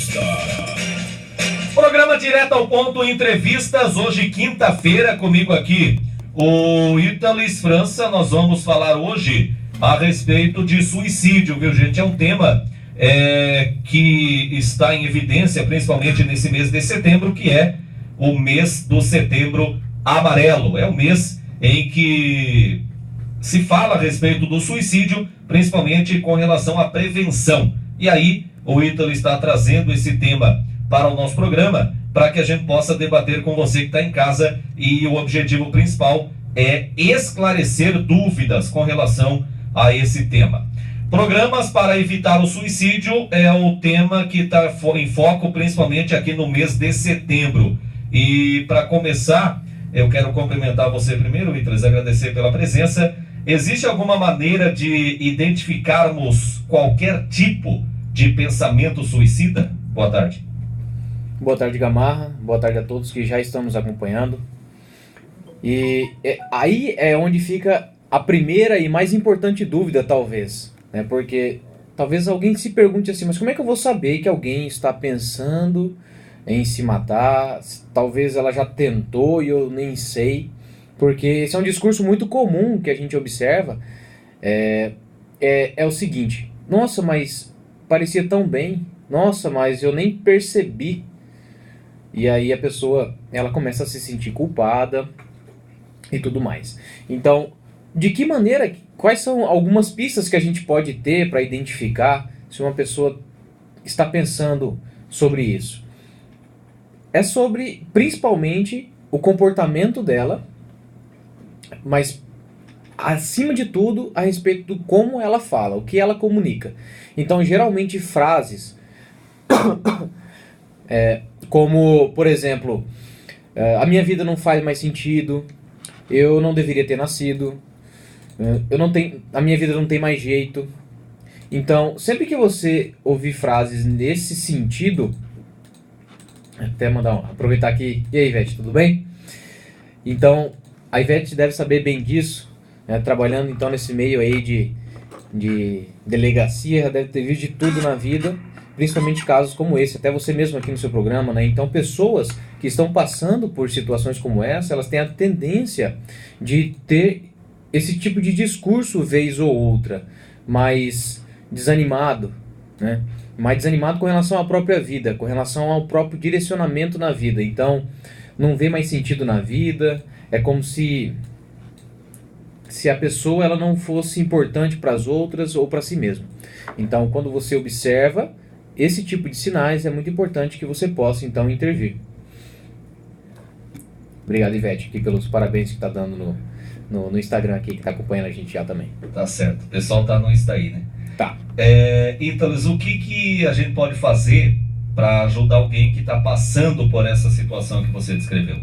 Entrevista. Programa Direto ao Ponto Entrevistas, hoje quinta-feira, comigo aqui o Italis França. Nós vamos falar hoje a respeito de suicídio, viu, gente? É um tema que está em evidência, principalmente nesse mês de setembro, que é o mês do Setembro Amarelo. É o mês em que se fala a respeito do suicídio, principalmente com relação à prevenção. E aí, o Ítalo está trazendo esse tema para o nosso programa, para que a gente possa debater com você que está em casa, e o objetivo principal é esclarecer dúvidas com relação a esse tema. Programas para evitar o suicídio é o tema que está em foco principalmente aqui no mês de setembro. E para começar, eu quero cumprimentar você primeiro, Ítalo, agradecer pela presença. Existe alguma maneira de identificarmos qualquer tipo de pensamento suicida? Boa tarde. Boa tarde, Gamarra. Boa tarde a todos que já estão nos acompanhando. E aí é onde fica a primeira e mais importante dúvida, talvez, né? Porque talvez alguém se pergunte assim, mas como é que eu vou saber que alguém está pensando em se matar? Talvez ela já tentou e eu nem sei. Porque esse é um discurso muito comum que a gente observa. É o seguinte: nossa, mas parecia tão bem. Nossa, mas eu nem percebi. E aí a pessoa, ela começa a se sentir culpada e tudo mais. Então, de que maneira, quais são algumas pistas que a gente pode ter para identificar se uma pessoa está pensando sobre isso? É sobre, principalmente, o comportamento dela, mas, acima de tudo, a respeito do como ela fala, o que ela comunica. Então, geralmente, frases como, por exemplo, a minha vida não faz mais sentido, eu não deveria ter nascido, a minha vida não tem mais jeito. Então, sempre que você ouvir frases nesse sentido, até aproveitar aqui. E aí, Ivete, tudo bem? Então, a Ivete deve saber bem disso, né? Trabalhando então nesse meio aí de delegacia, já deve ter visto de tudo na vida, principalmente casos como esse, até você mesmo aqui no seu programa, né? Então, pessoas que estão passando por situações como essa, elas têm a tendência de ter esse tipo de discurso vez ou outra, mais desanimado, né? Mais desanimado com relação à própria vida, com relação ao próprio direcionamento na vida. Então, não vê mais sentido na vida, é como se a pessoa ela não fosse importante para as outras ou para si mesma. Então, quando você observa esse tipo de sinais, é muito importante que você possa, então, intervir. Obrigado, Ivete, aqui pelos parabéns que está dando no Instagram aqui, que está acompanhando a gente já também. Tá certo. O pessoal tá no Insta aí, né? Tá. Ítalis, o que a gente pode fazer para ajudar alguém que está passando por essa situação que você descreveu?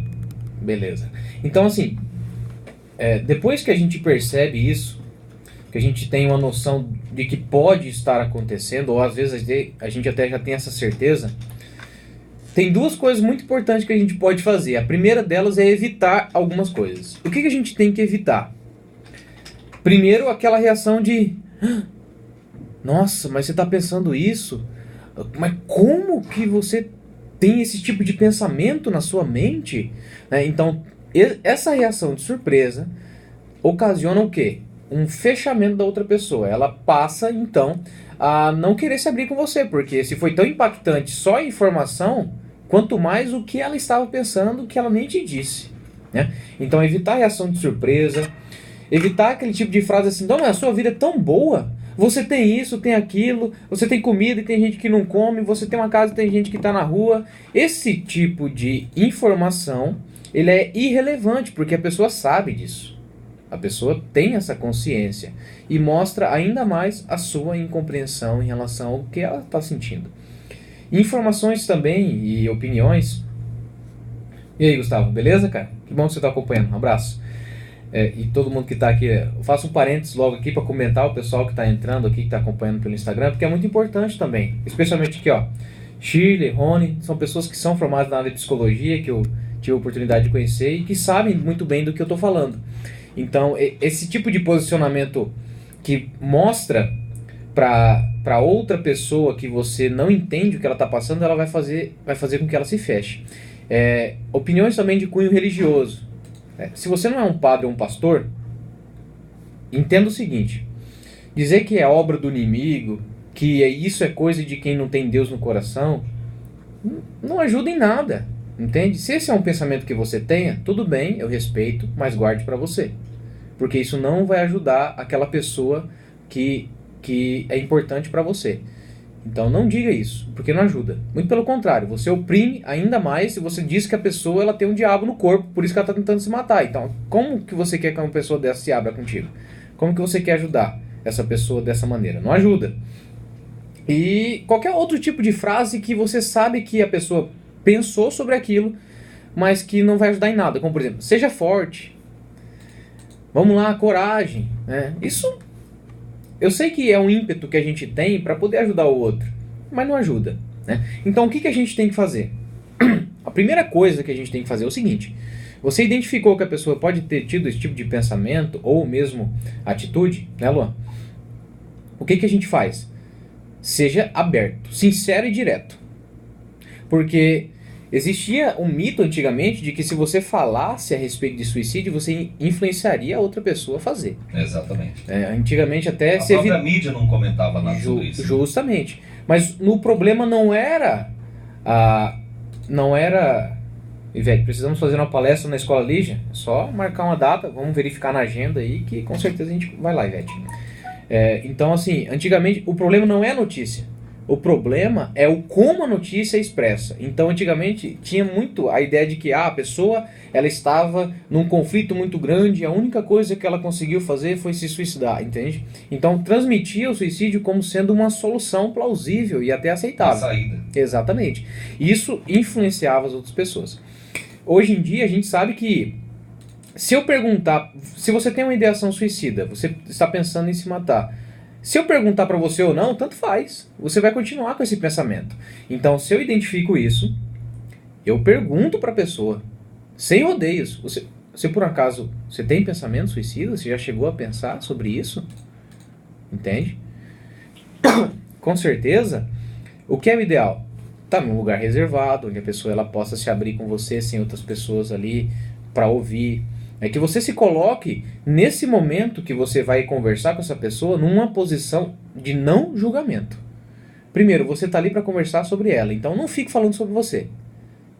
Beleza. Então, assim, depois que a gente percebe isso, que a gente tem uma noção de que pode estar acontecendo, ou às vezes a gente até já tem essa certeza, tem duas coisas muito importantes que a gente pode fazer. A primeira delas é evitar algumas coisas. O que a gente tem que evitar? Primeiro, aquela reação de: nossa, mas você está pensando isso? Mas como que você tem esse tipo de pensamento na sua mente? Então, essa reação de surpresa ocasiona o quê? Um fechamento da outra pessoa. Ela passa, então, a não querer se abrir com você, porque se foi tão impactante só a informação, quanto mais o que ela estava pensando que ela nem te disse, né? Então, evitar a reação de surpresa, evitar aquele tipo de frase assim: não, a sua vida é tão boa, você tem isso, tem aquilo, você tem comida e tem gente que não come, você tem uma casa e tem gente que está na rua. Esse tipo de informação, ele é irrelevante, porque a pessoa sabe disso. A pessoa tem essa consciência e mostra ainda mais a sua incompreensão em relação ao que ela está sentindo. Informações também e opiniões. E aí, Gustavo, beleza, cara? Que bom que você está acompanhando. Um abraço. E todo mundo que está aqui, eu faço um parênteses logo aqui para comentar o pessoal que está entrando aqui, que está acompanhando pelo Instagram, porque é muito importante também. Especialmente aqui, ó, Shirley, Rony, são pessoas que são formadas na área de psicologia, que eu tive a oportunidade de conhecer e que sabem muito bem do que eu estou falando. Então, esse tipo de posicionamento que mostra para para outra pessoa que você não entende o que ela está passando, ela vai fazer com que ela se feche. Opiniões também de cunho religioso. Se você não é um padre ou um pastor, entenda o seguinte: dizer que é obra do inimigo, que isso é coisa de quem não tem Deus no coração, não ajuda em nada, entende? Se esse é um pensamento que você tenha, tudo bem, eu respeito, mas guarde para você, porque isso não vai ajudar aquela pessoa que é importante para você. Então não diga isso, porque não ajuda. Muito pelo contrário, você oprime ainda mais se você diz que a pessoa ela tem um diabo no corpo, por isso que ela está tentando se matar. Então, como que você quer que uma pessoa dessa se abra contigo? Como que você quer ajudar essa pessoa dessa maneira? Não ajuda. E qualquer outro tipo de frase que você sabe que a pessoa pensou sobre aquilo, mas que não vai ajudar em nada. Como, por exemplo, seja forte. Vamos lá, coragem. Isso, eu sei que é um ímpeto que a gente tem para poder ajudar o outro, mas não ajuda. Então, o que a gente tem que fazer? A primeira coisa que a gente tem que fazer é o seguinte: você identificou que a pessoa pode ter tido esse tipo de pensamento ou mesmo atitude, né, Luan? O que a gente faz? Seja aberto, sincero e direto. Porque existia um mito antigamente de que se você falasse a respeito de suicídio, você influenciaria a outra pessoa a fazer. Exatamente. Antigamente até... A própria mídia não comentava nada sobre isso. Justamente. Mas o problema não era... Ivete, precisamos fazer uma palestra na Escola Lígia? É só marcar uma data, vamos verificar na agenda aí, que com certeza a gente vai lá, Ivete. Então, assim, antigamente o problema não é a notícia. O problema é o como a notícia é expressa. Então, antigamente tinha muito a ideia de que a pessoa ela estava num conflito muito grande, a única coisa que ela conseguiu fazer foi se suicidar, entende? Então, transmitia o suicídio como sendo uma solução plausível e até aceitável. A saída. Exatamente. Isso influenciava as outras pessoas. Hoje em dia, a gente sabe que se eu perguntar, se você tem uma ideação suicida, você está pensando em se matar, se eu perguntar para você ou não, tanto faz. Você vai continuar com esse pensamento. Então, se eu identifico isso, eu pergunto para a pessoa, sem rodeios. Você por acaso, você tem pensamento suicida? Você já chegou a pensar sobre isso? Entende? Com certeza, o que é o ideal? Tá num lugar reservado, onde a pessoa ela possa se abrir com você, sem outras pessoas ali para ouvir. É que você se coloque nesse momento que você vai conversar com essa pessoa numa posição de não julgamento. Primeiro, você está ali para conversar sobre ela, então não fique falando sobre você.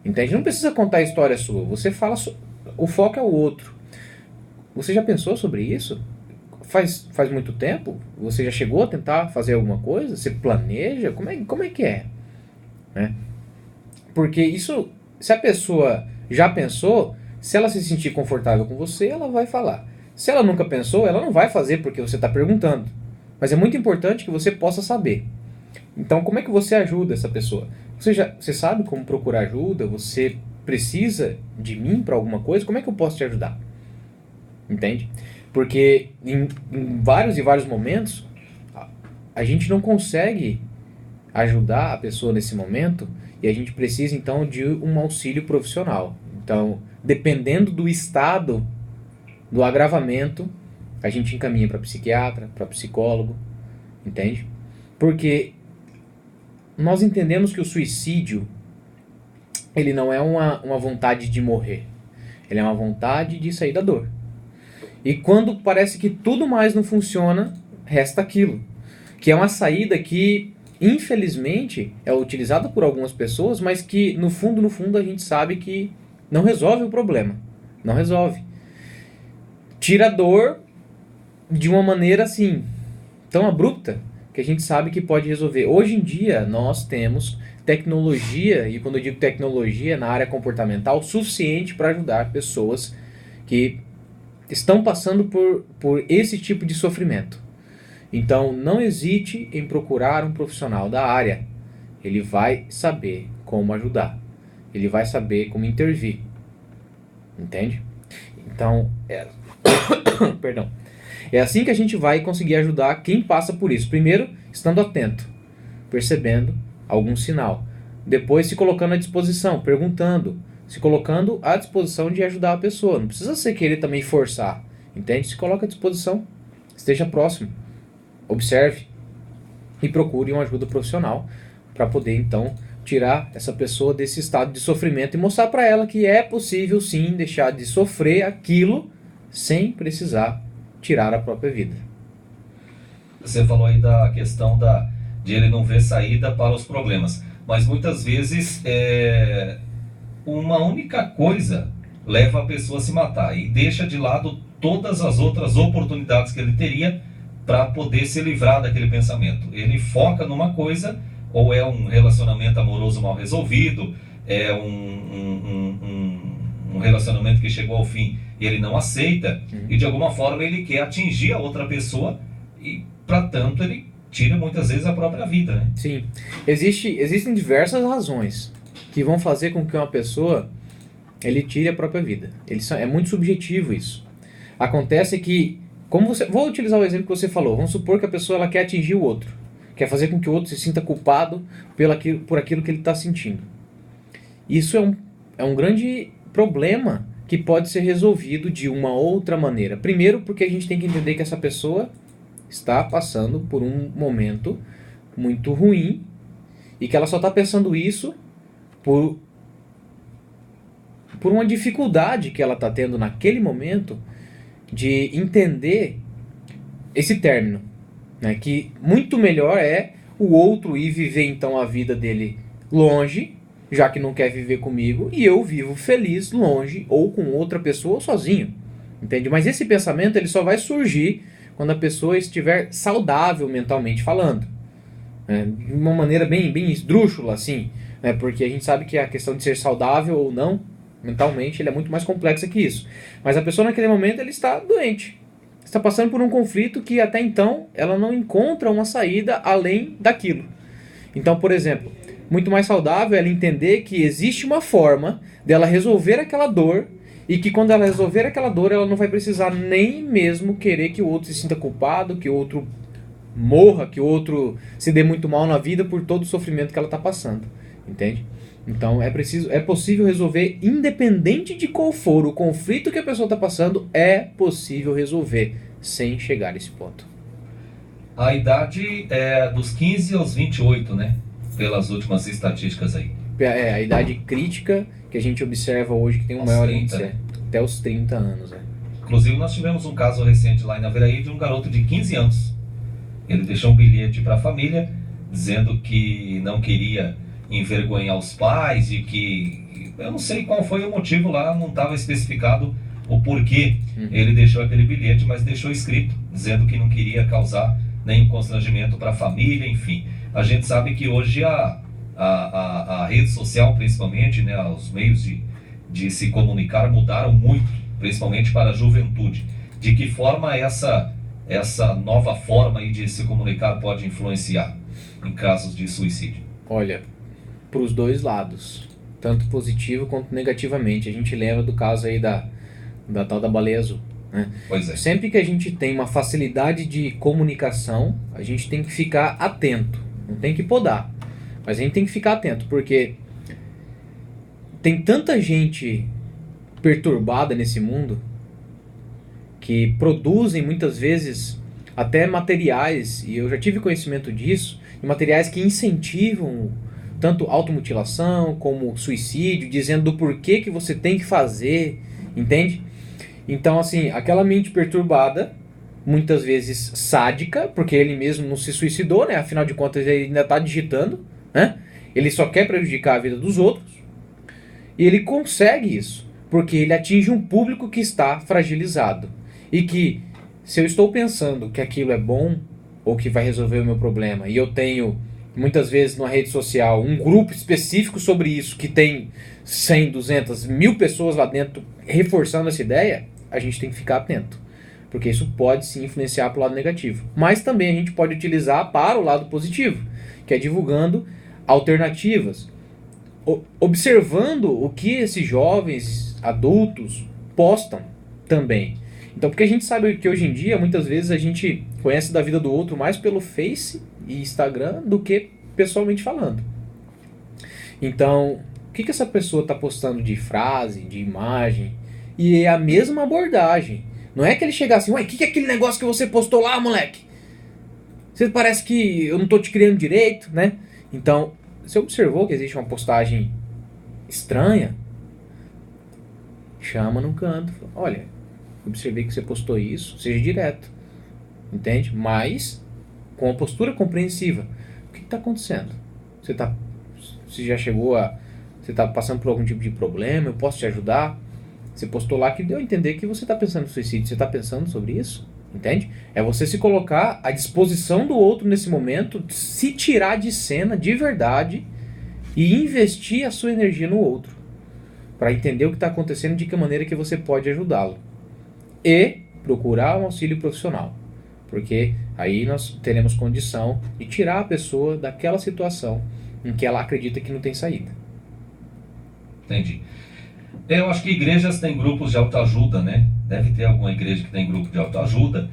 Entende? Não precisa contar a história sua, você fala, o foco é o outro. Você já pensou sobre isso? Faz muito tempo? Você já chegou a tentar fazer alguma coisa? Você planeja? Como é que é? Porque isso, se a pessoa já pensou, se ela se sentir confortável com você, ela vai falar. Se ela nunca pensou, ela não vai fazer porque você está perguntando. Mas é muito importante que você possa saber. Então, como é que você ajuda essa pessoa? Você sabe como procurar ajuda? Você precisa de mim para alguma coisa? Como é que eu posso te ajudar? Entende? Porque em vários e vários momentos, a gente não consegue ajudar a pessoa nesse momento e a gente precisa, então, de um auxílio profissional. Então, dependendo do estado do agravamento, a gente encaminha para psiquiatra, para psicólogo, entende? Porque nós entendemos que o suicídio, ele não é uma vontade de morrer, ele é uma vontade de sair da dor. E quando parece que tudo mais não funciona, resta aquilo, que é uma saída que, infelizmente, é utilizada por algumas pessoas, mas que, no fundo, a gente sabe que não resolve o problema. Não resolve. Tira a dor de uma maneira assim, tão abrupta, que a gente sabe que pode resolver. Hoje em dia, nós temos tecnologia, e quando eu digo tecnologia, na área comportamental, suficiente para ajudar pessoas que estão passando por esse tipo de sofrimento. Então, não hesite em procurar um profissional da área. Ele vai saber como ajudar. Ele vai saber como intervir. Entende? Então, perdão. É assim que a gente vai conseguir ajudar quem passa por isso. Primeiro, estando atento, percebendo algum sinal. Depois, se colocando à disposição, perguntando, se colocando à disposição de ajudar a pessoa. Não precisa você querer também forçar. Entende? Se coloca à disposição. Esteja próximo. Observe. e procure uma ajuda profissional para poder então tirar essa pessoa desse estado de sofrimento e mostrar para ela que é possível sim deixar de sofrer aquilo sem precisar tirar a própria vida. Você falou aí da questão de ele não ver saída para os problemas, mas muitas vezes uma única coisa leva a pessoa a se matar e deixa de lado todas as outras oportunidades que ele teria para poder se livrar daquele pensamento. Ele foca numa coisa, ou é um relacionamento amoroso mal resolvido, é um relacionamento que chegou ao fim e ele não aceita, e de alguma forma ele quer atingir a outra pessoa e, para tanto, ele tira muitas vezes a própria vida, né? Sim. Existem diversas razões que vão fazer com que uma pessoa ele tire a própria vida. É muito subjetivo isso. Acontece que, vou utilizar o exemplo que você falou, vamos supor que a pessoa ela quer atingir o outro, quer fazer com que o outro se sinta culpado por aquilo que ele está sentindo. Isso é um grande problema que pode ser resolvido de uma outra maneira. Primeiro, porque a gente tem que entender que essa pessoa está passando por um momento muito ruim e que ela só está pensando isso por uma dificuldade que ela está tendo naquele momento de entender esse término, né? Que muito melhor é o outro ir viver então a vida dele longe, já que não quer viver comigo, e eu vivo feliz longe ou com outra pessoa ou sozinho, entende? Mas esse pensamento ele só vai surgir quando a pessoa estiver saudável mentalmente falando, né? De uma maneira bem esdrúxula assim, né? Porque a gente sabe que a questão de ser saudável ou não mentalmente ele é muito mais complexa que isso. Mas a pessoa naquele momento ele está doente, está passando por um conflito que até então ela não encontra uma saída além daquilo. Então, por exemplo, muito mais saudável ela entender que existe uma forma dela resolver aquela dor e que quando ela resolver aquela dor ela não vai precisar nem mesmo querer que o outro se sinta culpado, que o outro morra, que o outro se dê muito mal na vida por todo o sofrimento que ela está passando, entende? Então é possível resolver, independente de qual for o conflito que a pessoa está passando, é possível resolver sem chegar a esse ponto. A idade é dos 15 aos 28, né? Pelas últimas estatísticas aí. A idade crítica que a gente observa hoje que tem um maior índice, né? Até os 30 anos. Inclusive nós tivemos um caso recente lá em Naviraí de um garoto de 15 anos. Ele deixou um bilhete para a família dizendo que não queria envergonhar os pais e que eu não sei qual foi o motivo lá, não estava especificado o porquê ele deixou aquele bilhete, mas deixou escrito dizendo que não queria causar nenhum constrangimento para a família, enfim. A gente sabe que hoje a rede social, principalmente, né, os meios de se comunicar mudaram muito, principalmente para a juventude. De que forma essa nova forma aí de se comunicar pode influenciar em casos de suicídio? Olha, para os dois lados, tanto positivo quanto negativamente. A gente lembra do caso aí da tal da baleia azul, né? Pois é. Sempre que a gente tem uma facilidade de comunicação, a gente tem que ficar atento, não tem que podar, mas a gente tem que ficar atento, porque tem tanta gente perturbada nesse mundo que produzem muitas vezes até materiais, e eu já tive conhecimento disso, materiais que incentivam tanto automutilação como suicídio, dizendo do porquê que você tem que fazer, entende? Então, assim, aquela mente perturbada, muitas vezes sádica, porque ele mesmo não se suicidou, né? Afinal de contas, ele ainda está digitando, né? Ele só quer prejudicar a vida dos outros, e ele consegue isso, porque ele atinge um público que está fragilizado, e que, se eu estou pensando que aquilo é bom, ou que vai resolver o meu problema, e eu tenho muitas vezes numa rede social um grupo específico sobre isso que tem 100, 200, 1000 pessoas lá dentro reforçando essa ideia, a gente tem que ficar atento, porque isso pode sim influenciar para o lado negativo, mas também a gente pode utilizar para o lado positivo, que é divulgando alternativas, observando o que esses jovens adultos postam também. Então, porque a gente sabe que hoje em dia, muitas vezes, a gente conhece da vida do outro mais pelo Face e Instagram do que pessoalmente falando. Então, o que essa pessoa está postando de frase, de imagem? E é a mesma abordagem. Não é que ele chega assim, ué, o que é aquele negócio que você postou lá, moleque? Você parece que eu não tô te criando direito, né? Então, você observou que existe uma postagem estranha? Chama num canto. Olha, observei que você postou isso. Seja direto. Entende? Mas com a postura compreensiva. O que está acontecendo? Você já chegou a... Você está passando por algum tipo de problema? Eu posso te ajudar? Você postou lá que deu a entender que você está pensando em suicídio. Você está pensando sobre isso? Entende? É você se colocar à disposição do outro nesse momento, se tirar de cena de verdade e investir a sua energia no outro, para entender o que está acontecendo e de que maneira que você pode ajudá-lo. E procurar um auxílio profissional, porque aí nós teremos condição de tirar a pessoa daquela situação em que ela acredita que não tem saída. Entendi. Eu acho que igrejas têm grupos de autoajuda, né? Deve ter alguma igreja que tem grupo de autoajuda.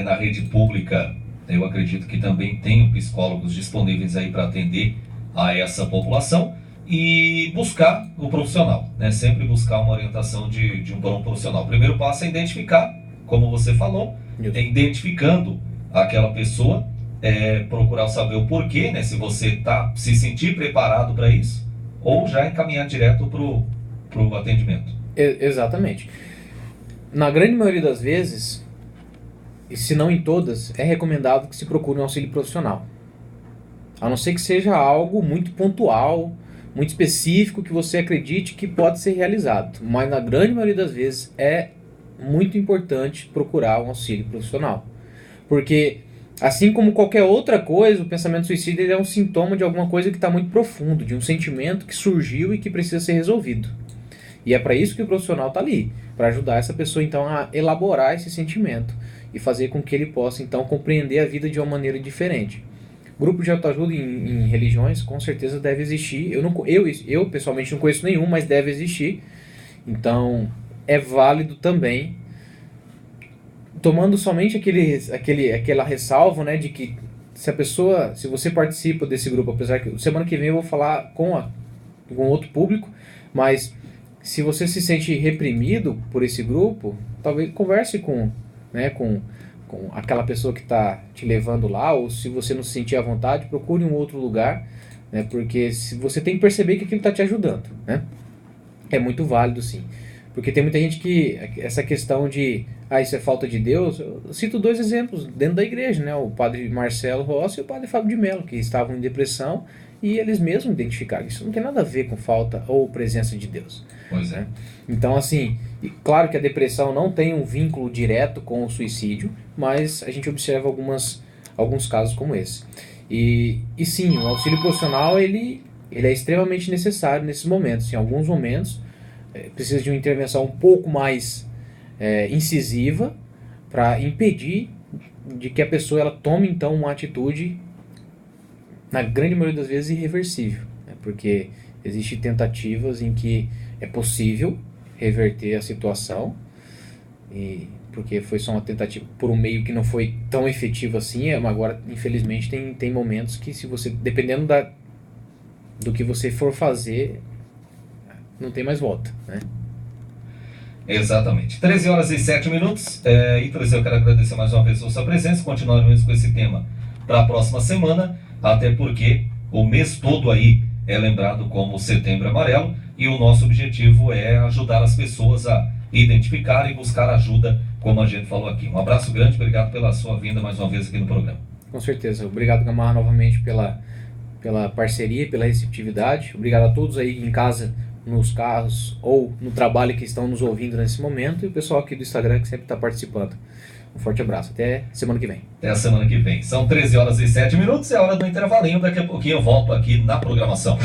Na rede pública, eu acredito que também tem psicólogos disponíveis aí para atender a essa população e buscar o profissional, né? Sempre buscar uma orientação de um bom profissional. O primeiro passo é identificar, como você falou, identificando aquela pessoa, procurar saber o porquê, né? Se você se sentir preparado para isso, ou já encaminhar direto para o atendimento. Exatamente. Na grande maioria das vezes, e se não em todas, é recomendado que se procure um auxílio profissional. A não ser que seja algo muito pontual, muito específico, que você acredite que pode ser realizado. Mas na grande maioria das vezes é muito importante procurar um auxílio profissional. Porque, assim como qualquer outra coisa, o pensamento suicida ele é um sintoma de alguma coisa que está muito profundo, de um sentimento que surgiu e que precisa ser resolvido. E é para isso que o profissional está ali, para ajudar essa pessoa então a elaborar esse sentimento e fazer com que ele possa então compreender a vida de uma maneira diferente. Grupo de autoajuda em religiões com certeza deve existir. Eu pessoalmente não conheço nenhum, mas deve existir. Então é válido também, tomando somente aquela ressalva, né, de que se você participa desse grupo, apesar que semana que vem eu vou falar com outro público, mas se você se sente reprimido por esse grupo, talvez converse com aquela pessoa que está te levando lá, ou se você não se sentir à vontade, procure um outro lugar, né, porque você tem que perceber que aquilo está te ajudando, né? É muito válido, sim. Porque tem muita gente que, essa questão de, isso é falta de Deus, eu cito 2 exemplos dentro da igreja, né? O padre Marcelo Rossi e o padre Fábio de Mello, que estavam em depressão e eles mesmos identificaram. Isso não tem nada a ver com falta ou presença de Deus. Pois é. Então, assim, claro que a depressão não tem um vínculo direto com o suicídio, mas a gente observa alguns casos como esse. E sim, o auxílio profissional, ele é extremamente necessário nesses momentos. Em alguns momentos, precisa de uma intervenção um pouco mais incisiva para impedir de que a pessoa ela tome, então, uma atitude, na grande maioria das vezes, irreversível. Né? Porque existem tentativas em que é possível reverter a situação, porque foi só uma tentativa por um meio que não foi tão efetivo assim. Agora, infelizmente, tem momentos que, se você, dependendo do que você for fazer, não tem mais volta, né? Exatamente. 13h07. Ítalo, eu quero agradecer mais uma vez a sua presença. Continuaremos com esse tema para a próxima semana, até porque o mês todo aí é lembrado como Setembro Amarelo, e o nosso objetivo é ajudar as pessoas a identificar e buscar ajuda, como a gente falou aqui. Um abraço grande, obrigado pela sua vinda mais uma vez aqui no programa. Com certeza. Obrigado, Gamarra, novamente pela parceria, pela receptividade. Obrigado a todos aí em casa, nos carros ou no trabalho, que estão nos ouvindo nesse momento, e o pessoal aqui do Instagram que sempre está participando. Um forte abraço. Até semana que vem. Até a semana que vem. São 13h07. É hora do intervalinho. Daqui a pouquinho eu volto aqui na programação.